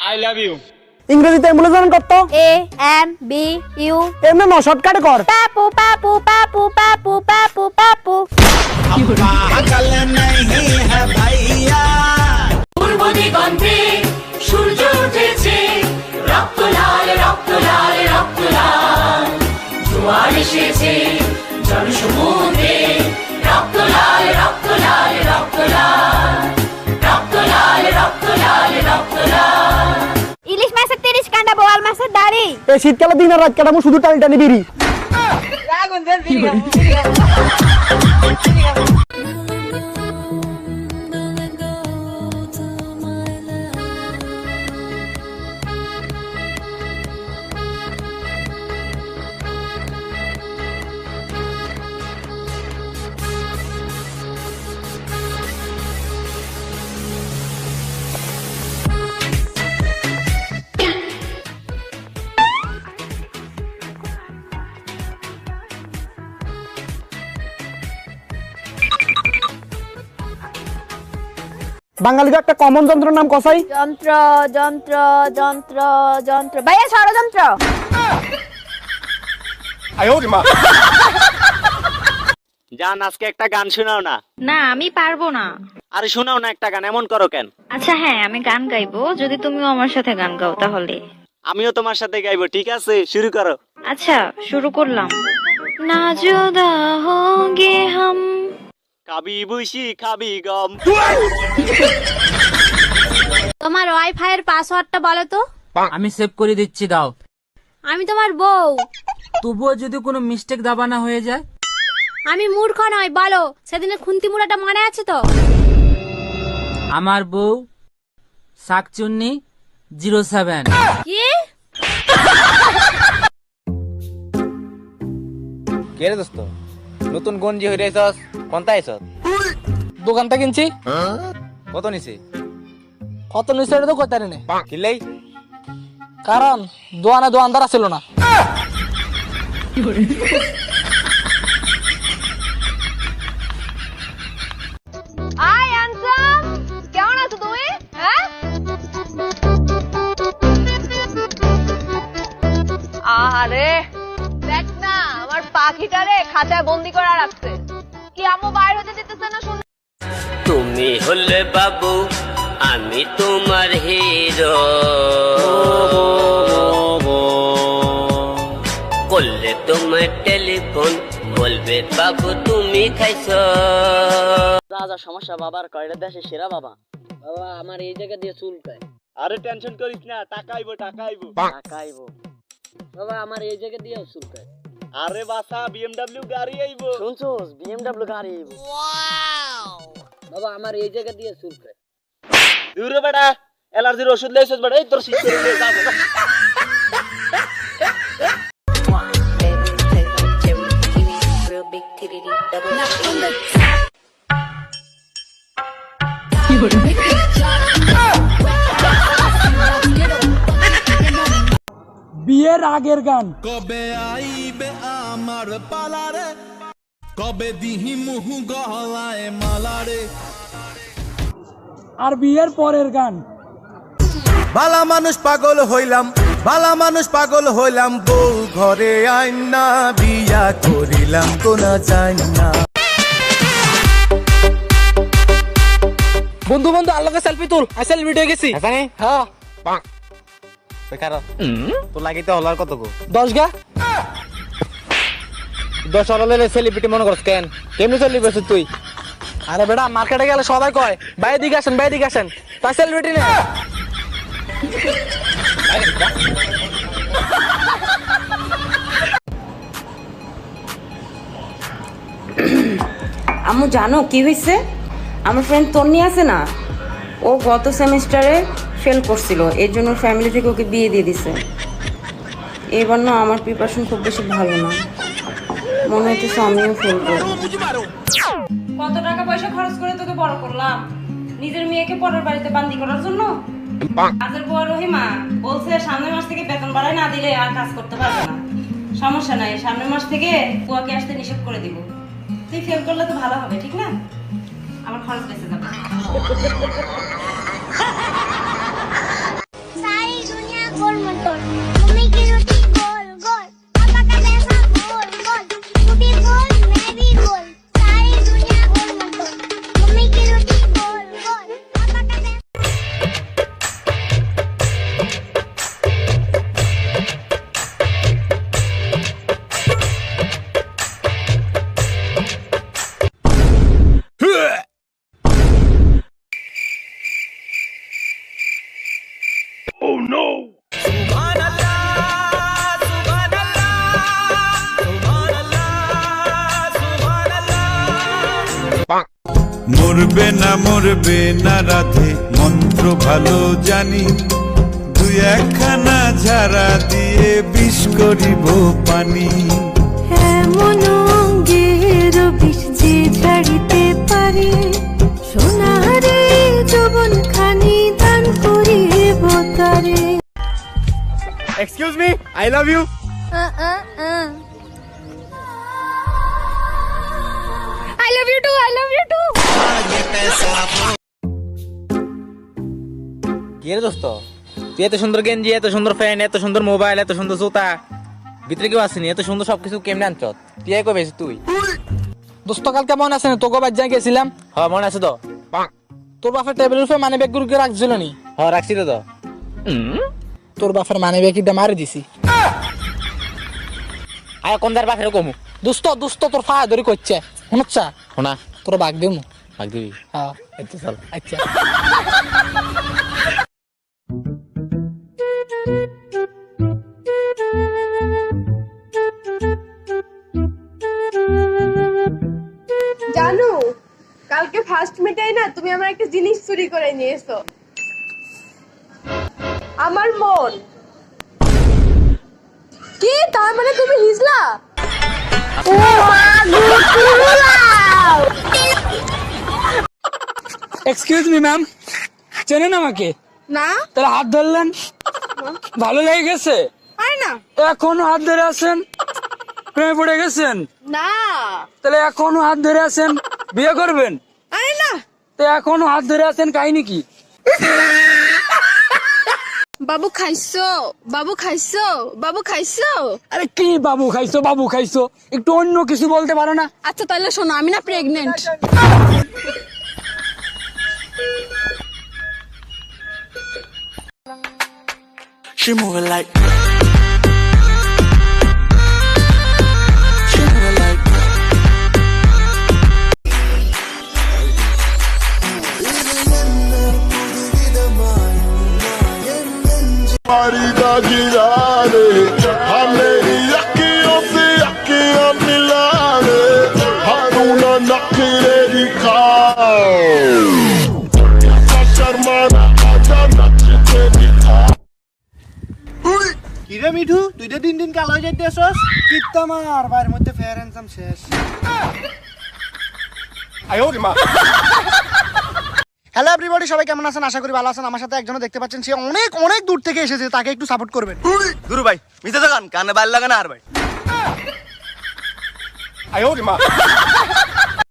I love you. ইংরেজিতে ambulance জানেন কত? AMBU এমনি ন শর্টকাটে কর। পাপু পাপু পাপু পাপু পাপু পাপু পাগল नहीं है भैया। পূর্ব দিগন্তে সূর্য উঠেছে, রক্ত লাল রক্ত লাল রক্ত লাল। জোয়ার এসেছে জনসমুদ্রে, রক্ত লাল রক্ত লাল রক্ত লাল। রক্ত লাল রক্ত লাল রক্ত লাল। ইলিশ মাছের 30 কাঁটা, বোয়াল মাছের দাড়ি। এই শীতকালে দিন আর রাত কাটাবো শুধু টানি টানি বিড়ি। বাঙালিদের একটা কমন যন্ত্রের নাম কসাই। যন্ত্র যন্ত্র যন্ত্র যন্ত্র ভাইয়া ষড়যন্ত্র। জান আজকে একটা গান শোনাও না। না আমি পারবো না। আরে শোনাও না একটা গান, এমন করো কেন? আচ্ছা হ্যাঁ আমি গান গাইবো, যদি তুমিও আমার সাথে গান গাও তাহলে। আমিও তোমার সাথে গাইবো, ঠিক আছে শুরু করো। আচ্ছা শুরু করলাম। না জুদা হোগে হাম। খাবি বুসি খাবি গম। তোমার ওয়াইফাই এর পাসওয়ার্ডটা বলো তো। আমি সেভ করে দিচ্ছি, দাও। আমি তোমার বউ। তবুও যদি কোনো মিস্টেক দাবা না হয়ে যায়? আমি মূর্খ নয়, বলো সেদিনে খুন্তি মুড়াটা মনে আছে তো? আমার বউ শাকচুন্নি 07। কি? কে রে দোস্ত, নতুন গঞ্জি হয়ে আইছস? কোনটা আইছস? দোকানটা কিনছি। কত নিছে? কত নিচে তো কত নে, কিলাই? কারণ দোয়ানদার ছিল না। আই হ্যান্ডসাম, কেমন আছো তুমি? হ্যাঁ আরে দেখ না আমার পাখিটারে খাঁচায় বন্দি করা রাখছে। কি আম্মু বাইরে হতে দিতেছে না? শুন, তুমি হলে বাবু আমি তোমার হিরো, করলে তোমার টেলিফোন বলবে বাবু তুমি খাইছো। রাজা সমস্যা বাবার কয়টা দেশে সেরা বাবা। বাবা আমার এই জায়গা দিয়ে চুলকায়। আরে টেনশন করিস না, টাকা আইবো টাকা আইবো টাকা আইবো। বাবা আমার এই জায়গা দিয়েও চুলকায়। আরে বাসা BMW গাড়ি আইবো। শুনছোস BMW গাড়ি আইবো। বাবা আমার এই জায়গা দিয়ে চুলকায়। দূরে বেটা অ্যালার্জির ওষুধ লইছস বেটা, এই তোর শীত করে নিয়ে যা। বিয়ের আগের গান। কবে আইবে আমার পালারে, কবে দিহি মুহু গলায় মালারে। আর বিয়ের পরের গান। ভালা মানুষ পাগল হইলাম, ভালা মানুষ পাগল হইলাম, বউ ঘরে আইন না, বিয়া করিলাম কোনা চাই না। বন্ধু বন্ধু আল্লাহকে সেলফি তুল, আসল ভিডিও গেছি। হ্যাঁ তো লাগিতে হলার কত গো? 10 গা। 10 হলালে সেলিব্রিটি মনে করছ কেন? কেমনে সেলিব্রিটি তুই? আরে বেটা মার্কেটে গেলে সবাই কয় ভাই দিকে আসেন, তাই সেলিব্রিটি না। আম্মু জানো কি হয়েছে? আমার ফ্রেন্ড তন্নি আছে না, ও গত সেমিস্টারে ফেল করছিল, এর জন্য ফ্যামিলি থেকে ওকে বিয়ে দিয়ে দিছে। এবার না আমার প্রিপারেশন খুব বেশি ভালো না, মনে হচ্ছে আমিও ফেল করবো। কত টাকা পয়সা খরচ করে তোকে বড় করলাম, নিজের মেয়েকে পরের বাড়িতে বান্দি করার জন্য? কাজের বুয়া রহিমা বলছে সামনের মাস থেকে বেতন বাড়ায় না দিলে আর কাজ করতে পারবে না। সমস্যা নাই, সামনের মাস থেকে বুয়াকে আসতে নিষেধ করে দিব। তুই ফেল করলে তো ভালো হবে, ঠিক না? আমার খরচ বেঁচে যাবে। মরবে না রাধে মন্ত্র ভালো জানি, দুই একখানা ঝাড়া দিয়ে বিষ করিব পানি। এমন অঙ্গের বিষ যে ছাড়িতে পারে, সোনারে যৌবন খানি দান করিব তারে। Excuse me, I love you. I love you too, I love you too. কি রে দোস্ত, তুই এত সুন্দর গেঞ্জি, এত সুন্দর ফ্যান, এত সুন্দর মোবাইল, এত সুন্দর জুতা, ভিতরে কেউ আসেনি, এত সুন্দর সবকিছু কেমনে আনছ? তুই এক বেশি তুই। দোস্ত কালকে মনে আছে না তোকে বাদ যাই গেছিলাম? হ্যাঁ মনে আছে তো। তোর বাপের টেবিলের উপরে মানি ব্যাগ গুলো রাখছিল নি? হ্যাঁ রাখছি তো। তোর বাপের মানি ব্যাগটা মারি দিছি। আয় কোন দার বাপের কমু দোস্ত দোস্ত তোর ফায়া ধরে করছে শুনছা? শোনা তোর বাগ দেবো। ভাগ দিবি? হ্যাঁ আচ্ছা চল। আচ্ছা। জানু, কালকে ফার্স্ট মিটাই না তুমি আমার একটা জিনিস চুরি করে নিয়েছো, আমার মন। কি তার মানে তুমি হিজলা? ও মা এক্সকিউজ মি ম্যাম, চেনেন আমাকে? না তাহলে হাত ধরলেন, ভালো লেগে গেছে? আরে না এখনো হাত ধরে আছেন? প্রেমে পড়ে গেছেন? না তাহলে এখনো হাত ধরে আছেন? বিয়ে করবেন? আরে না তো এখনো হাত ধরে আছেন, কাহিনী কি? বাবু খাইছো, বাবু খাইছো, বাবু খাইছো। আরে কি বাবু খাইছো বাবু খাইছো, একটু অন্য কিছু বলতে পারো না? আচ্ছা তাহলে শোনো, আমি না pregnant. She moving like, she moving like. da girare, a lei acchio se acchio milare, hatuna nakire di kao. Sharmana aja nachite di kao. কিরে মিঠু, তুই তো দিন দিন কালো হয়ে যাইতেছস। কিত্তা মার বাইরের মধ্যে ফেয়ার হ্যান্ডসাম শেষ। Ayo di ma. Hello everybody, সবাই কেমন আছেন? আশা করি ভালো আছেন। আমার সাথে একজনও দেখতে পাচ্ছেন, সে অনেক অনেক দূর থেকে এসেছে, তাকে একটু সাপোর্ট করবেন। গুরু ভাই মিথ্যা দেখান, কানে বাইর লাগে না আর ভাই। Ayo di ma.